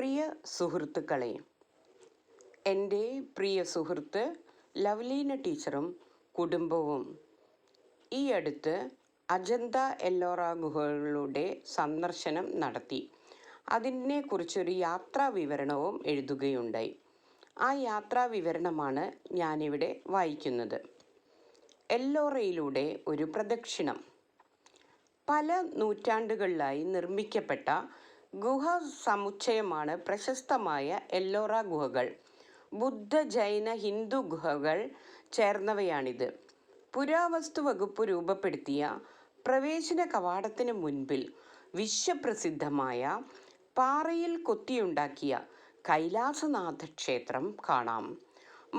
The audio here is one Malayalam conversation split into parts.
പ്രിയ സുഹൃത്തുക്കളെ, എൻ്റെ പ്രിയ സുഹൃത്ത് ലവ്ലീന ടീച്ചറും കുടുംബവും ഈ അടുത്ത് അജന്ത എല്ലോറ ഗുഹകളുടെ സന്ദർശനം നടത്തി. അതിനെക്കുറിച്ചൊരു യാത്രാ വിവരണവും എഴുതുകയുണ്ടായി. ആ യാത്രാ വിവരണമാണ് ഞാനിവിടെ വായിക്കുന്നത്. എല്ലോറയിലൂടെ ഒരു പ്രദക്ഷിണം. പല നൂറ്റാണ്ടുകളിലായി നിർമ്മിക്കപ്പെട്ട ഗുഹാ സമുച്ചയമാണ് പ്രശസ്തമായ എല്ലോറ ഗുഹകൾ. ബുദ്ധ, ജൈന, ഹിന്ദു ഗുഹകൾ ചേർന്നവയാണിത്. പുരാവസ്തു വകുപ്പ് രൂപപ്പെടുത്തിയ പ്രവേശന കവാടത്തിന് മുൻപിൽ വിശ്വപ്രസിദ്ധമായ പാറയിൽ കൊത്തിയുണ്ടാക്കിയ കൈലാസനാഥ ക്ഷേത്രം കാണാം.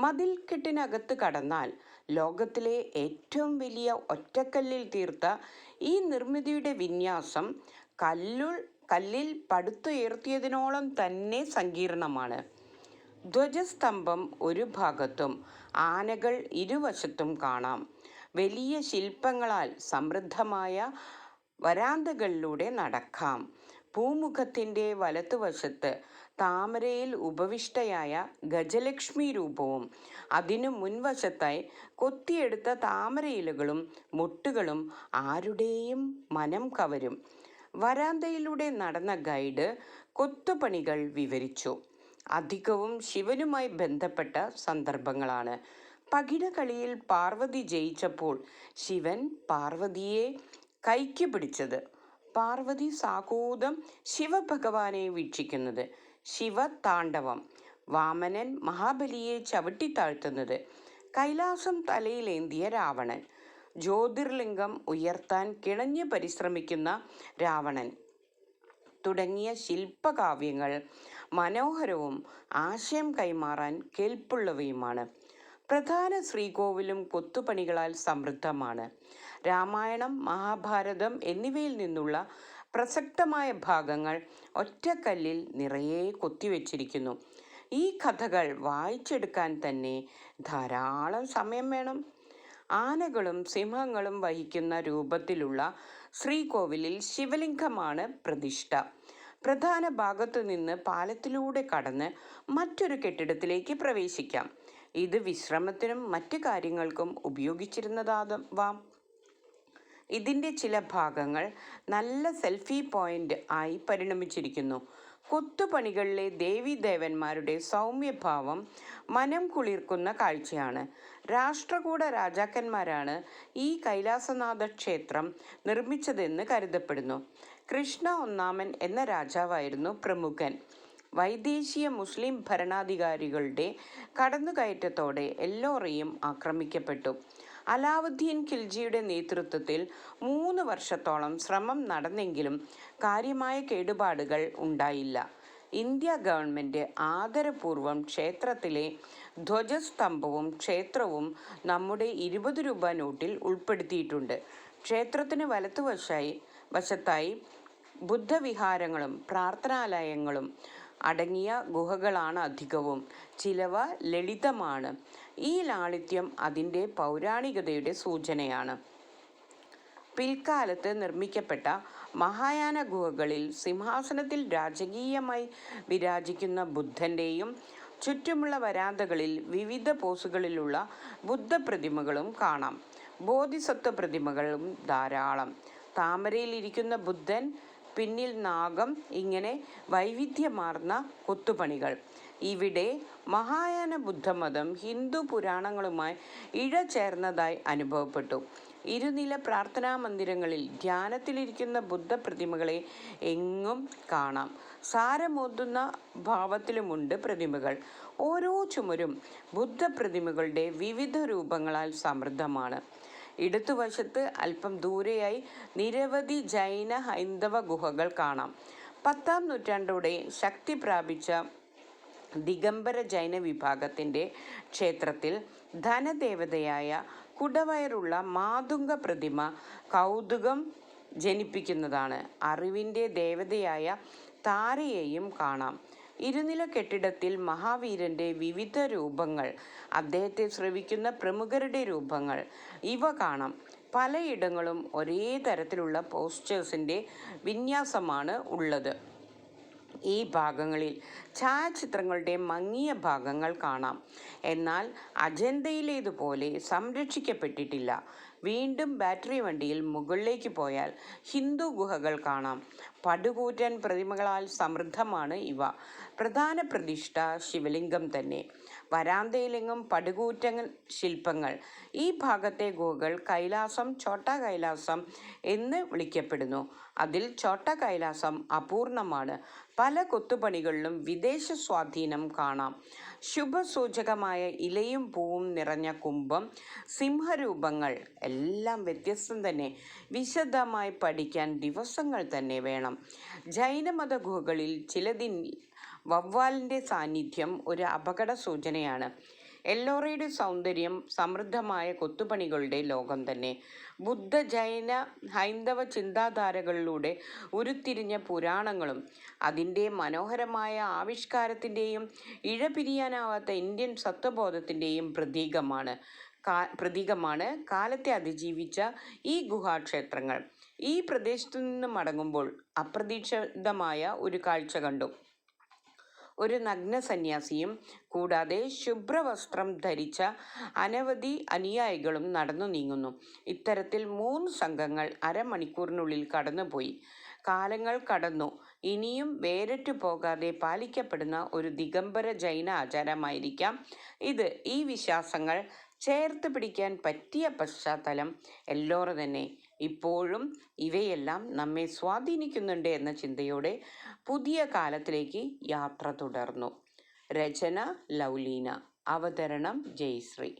മതിൽക്കെട്ടിനകത്ത് കടന്നാൽ ലോകത്തിലെ ഏറ്റവും വലിയ ഒറ്റക്കല്ലിൽ തീർത്ത ഈ നിർമ്മിതിയുടെ വിന്യാസം കല്ലിൽ പടുത്തുയർത്തിയതിനോളം തന്നെ സങ്കീർണമാണ്. ധ്വജസ്തംഭം ഒരു ഭാഗത്തും ആനകൾ ഇരുവശത്തും കാണാം. വലിയ ശില്പങ്ങളാൽ സമൃദ്ധമായ വരാന്തകളിലൂടെ നടക്കാം. പൂമുഖത്തിൻ്റെ വലതുവശത്ത് താമരയിൽ ഉപവിഷ്ടയായ ഗജലക്ഷ്മി രൂപവും അതിനു മുൻവശത്തായി കൊത്തിയെടുത്ത താമരയിലകളും മുട്ടുകളും ആരുടെയും മനം കവരും. വരാന്തയിലൂടെ നടന്ന ഗൈഡ് കൊത്തുപണികൾ വിവരിച്ചു. അധികവും ശിവനുമായി ബന്ധപ്പെട്ട സന്ദർഭങ്ങളാണ്. പകിടകളിയിൽ പാർവതി ജയിച്ചപ്പോൾ ശിവൻ പാർവതിയെ കൈക്ക് പിടിച്ചത്, പാർവതി സാകൂതം ശിവഭഗവാനെ വീക്ഷിക്കുന്നത്, ശിവതാണ്ഡവം, വാമനൻ മഹാബലിയെ ചവിട്ടിത്താഴ്ത്തുന്നത്, കൈലാസം തലയിലേന്തിയ രാവണൻ, ജ്യോതിർലിംഗം ഉയർത്താൻ കിണഞ്ഞ് പരിശ്രമിക്കുന്ന രാവണൻ തുടങ്ങിയ ശില്പകാവ്യങ്ങൾ മനോഹരവും ആശയം കൈമാറാൻ കേൾപ്പുള്ളവയുമാണ്. പ്രധാന ശ്രീകോവിലും കൊത്തുപണികളാൽ സമൃദ്ധമാണ്. രാമായണം, മഹാഭാരതം എന്നിവയിൽ നിന്നുള്ള പ്രസക്തമായ ഭാഗങ്ങൾ ഒറ്റക്കല്ലിൽ നിറയെ കൊത്തിവെച്ചിരിക്കുന്നു. ഈ കഥകൾ വായിച്ചെടുക്കാൻ തന്നെ ധാരാളം സമയം വേണം. ആനകളും സിംഹങ്ങളും വഹിക്കുന്ന രൂപത്തിലുള്ള ശ്രീകോവിലിൽ ശിവലിംഗമാണ് പ്രതിഷ്ഠ. പ്രധാന ഭാഗത്തു നിന്ന് പാലത്തിലൂടെ കടന്ന് മറ്റൊരു കെട്ടിടത്തിലേക്ക് പ്രവേശിക്കാം. ഇത് വിശ്രമത്തിനും മറ്റു കാര്യങ്ങൾക്കും ഉപയോഗിച്ചിരുന്നതാവാം. ഇതിൻ്റെ ചില ഭാഗങ്ങൾ നല്ല സെൽഫി പോയിന്റ് ആയി പരിണമിച്ചിരിക്കുന്നു. കൊത്തുപണികളിലെ ദേവീദേവന്മാരുടെ സൗമ്യഭാവം മനം കുളിർക്കുന്ന കാഴ്ചയാണ്. രാഷ്ട്രകൂട രാജാക്കന്മാരാണ് ഈ കൈലാസനാഥ ക്ഷേത്രം നിർമ്മിച്ചതെന്ന് കരുതപ്പെടുന്നു. കൃഷ്ണ ഒന്നാമൻ എന്ന രാജാവായിരുന്നു പ്രമുഖൻ. വൈദേശിക മുസ്ലിം ഭരണാധികാരികളുടെ കടന്നുകയറ്റത്തോടെ എല്ലോറയും ആക്രമിക്കപ്പെട്ടു. അലാവുദ്ദീൻ ഖിൽജിയുടെ നേതൃത്വത്തിൽ 3 വർഷത്തോളം ശ്രമം നടന്നെങ്കിലും കാര്യമായ കേടുപാടുകൾ ഉണ്ടായില്ല. ഇന്ത്യ ഗവൺമെൻറ് ആദരപൂർവ്വം ക്ഷേത്രത്തിലെ ധ്വജസ്തംഭവും ക്ഷേത്രവും നമ്മുടെ 20 രൂപ നോട്ടിൽ ഉൾപ്പെടുത്തിയിട്ടുണ്ട്. ക്ഷേത്രത്തിന് വശത്തായി ബുദ്ധവിഹാരങ്ങളും പ്രാർത്ഥനാലയങ്ങളും അടങ്ങിയ ഗുഹകളാണ് അധികവും. ചിലവ ലളിതമാണ്. ഈ ലാളിത്യം അതിൻ്റെ പൗരാണികതയുടെ സൂചനയാണ്. പിൽക്കാലത്ത് നിർമ്മിക്കപ്പെട്ട മഹായാന ഗുഹകളിൽ സിംഹാസനത്തിൽ രാജകീയമായി വിരാജിക്കുന്ന ബുദ്ധൻ്റെയും ചുറ്റുമുള്ള വരാന്തകളിൽ വിവിധ പോസുകളിലുള്ള ബുദ്ധപ്രതിമകളും കാണാം. ബോധിസത്വ പ്രതിമകളും ധാരാളം. താമരയിലിരിക്കുന്ന ബുദ്ധൻ, പിന്നിൽ നാഗം, ഇങ്ങനെ വൈവിധ്യമാർന്ന കൊത്തുപണികൾ. ഇവിടെ മഹായാന ബുദ്ധമതം ഹിന്ദു പുരാണങ്ങളുമായി ഇഴചേർന്നതായി അനുഭവപ്പെട്ടു. ഇരുനില പ്രാർത്ഥനാ മന്ദിരങ്ങളിൽ ധ്യാനത്തിലിരിക്കുന്ന ബുദ്ധപ്രതിമകളെ എങ്ങും കാണാം. സാരമോതുന്ന ഭാവത്തിലുമുണ്ട് പ്രതിമകൾ. ഓരോ ചുമരും ബുദ്ധപ്രതിമകളുടെ വിവിധ രൂപങ്ങളാൽ സമൃദ്ധമാണ്. ഇടതുവശത്ത് അല്പം ദൂരെയായി നിരവധി ജൈന, ഹൈന്ദവ ഗുഹകൾ കാണാം. 10-ാം നൂറ്റാണ്ടോടെ ശക്തി പ്രാപിച്ച ദിഗംബര ജൈന വിഭാഗത്തിൻ്റെ ക്ഷേത്രത്തിൽ ധനദേവതയായ കുടവയറുള്ള മാതുംഗ പ്രതിമ കൗതുകം ജനിപ്പിക്കുന്നതാണ്. അറിവിൻ്റെ ദേവതയായ താരയെയും കാണാം. ഇരുനില കെട്ടിടത്തിൽ മഹാവീരൻ്റെ വിവിധ രൂപങ്ങൾ, അദ്ദേഹത്തെ ശ്രവിക്കുന്ന പ്രമുഖരുടെ രൂപങ്ങൾ ഇവ കാണാം. പലയിടങ്ങളും ഒരേ തരത്തിലുള്ള പോസ്റ്റേഴ്സിൻ്റെ വിന്യാസമാണ് ഉള്ളത്. ഈ ഭാഗങ്ങളിൽ ഛായാചിത്രങ്ങളുടെ മങ്ങിയ ഭാഗങ്ങൾ കാണാം. എന്നാൽ അജന്തയിലേതുപോലെ സംരക്ഷിക്കപ്പെട്ടിട്ടില്ല. വീണ്ടും ബാറ്ററി വണ്ടിയിൽ മുകളിലേക്ക് പോയാൽ ഹിന്ദു ഗുഹകൾ കാണാം. പടുകൂറ്റൻ പ്രതിമകളാൽ സമൃദ്ധമാണ് ഇവ. പ്രധാന പ്രതിഷ്ഠ ശിവലിംഗം തന്നെ. വരാന്തയിലെങ്ങും പടുകൂറ്റൻ ശില്പങ്ങൾ. ഈ ഭാഗത്തെ ഗുഹകൾ കൈലാസം, ഛോട്ടാ കൈലാസം എന്ന് വിളിക്കപ്പെടുന്നു. അതിൽ ഛോട്ടാ കൈലാസം അപൂർണമാണ്. പല കൊത്തുപണികളിലും വിദേശ സ്വാധീനം കാണാം. ശുഭസൂചകമായ ഇലയും പൂവും നിറഞ്ഞ കുംഭം, സിംഹരൂപങ്ങൾ എല്ലാം വ്യത്യസ്തം തന്നെ. വിശദമായി പഠിക്കാൻ ദിവസങ്ങൾ തന്നെ വേണം. ജൈനമത ഗുഹകളിൽ ചിലതിൽ വവ്വാലിൻ്റെ സാന്നിധ്യം ഒരു അപകട സൂചനയാണ്. എല്ലോറയുടെ സൗന്ദര്യം സമൃദ്ധമായ കൊത്തുപണികളുടെ ലോകം തന്നെ. ബുദ്ധ, ജൈന, ഹൈന്ദവ ചിന്താധാരകളിലൂടെ ഉരുത്തിരിഞ്ഞ പുരാണങ്ങളും അതിൻ്റെ മനോഹരമായ ആവിഷ്കാരത്തിൻ്റെയും ഇഴപിരിയാനാവാത്ത ഇന്ത്യൻ സത്വബോധത്തിൻ്റെയും പ്രതീകമാണ് കാലത്തെ അതിജീവിച്ച ഈ ഗുഹാക്ഷേത്രങ്ങൾ. ഈ പ്രദേശത്തു നിന്ന് മടങ്ങുമ്പോൾ അപ്രതീക്ഷിതമായ ഒരു കാഴ്ച കണ്ടു. ഒരു നഗ്ന സന്യാസിയും കൂടാതെ ശുഭ്രവസ്ത്രം ധരിച്ച അനവധി അനുയായികളും നടന്നു നീങ്ങുന്നു. ഇത്തരത്തിൽ 3 സംഘങ്ങൾ അരമണിക്കൂറിനുള്ളിൽ കടന്നുപോയി. കാലങ്ങൾ കടന്നു. ഇനിയും വേറിട്ടു പോകാതെ പാലിക്കപ്പെടുന്ന ഒരു ദിഗംബര ജൈന ആചാരമായിരിക്കാം ഇത്. ഈ വിശ്വാസങ്ങൾ ചേർത്ത് പിടിക്കാൻ പറ്റിയ പശ്ചാത്തലം എല്ലോറ തന്നെ. ഇപ്പോഴും ഇവയെല്ലാം നമ്മെ സ്വാധീനിക്കുന്നുണ്ട് എന്ന ചിന്തയോടെ പുതിയ കാലത്തിലേക്ക് യാത്ര തുടർന്നു. രചന ലൗലീന. അവതരണം ജയശ്രീ.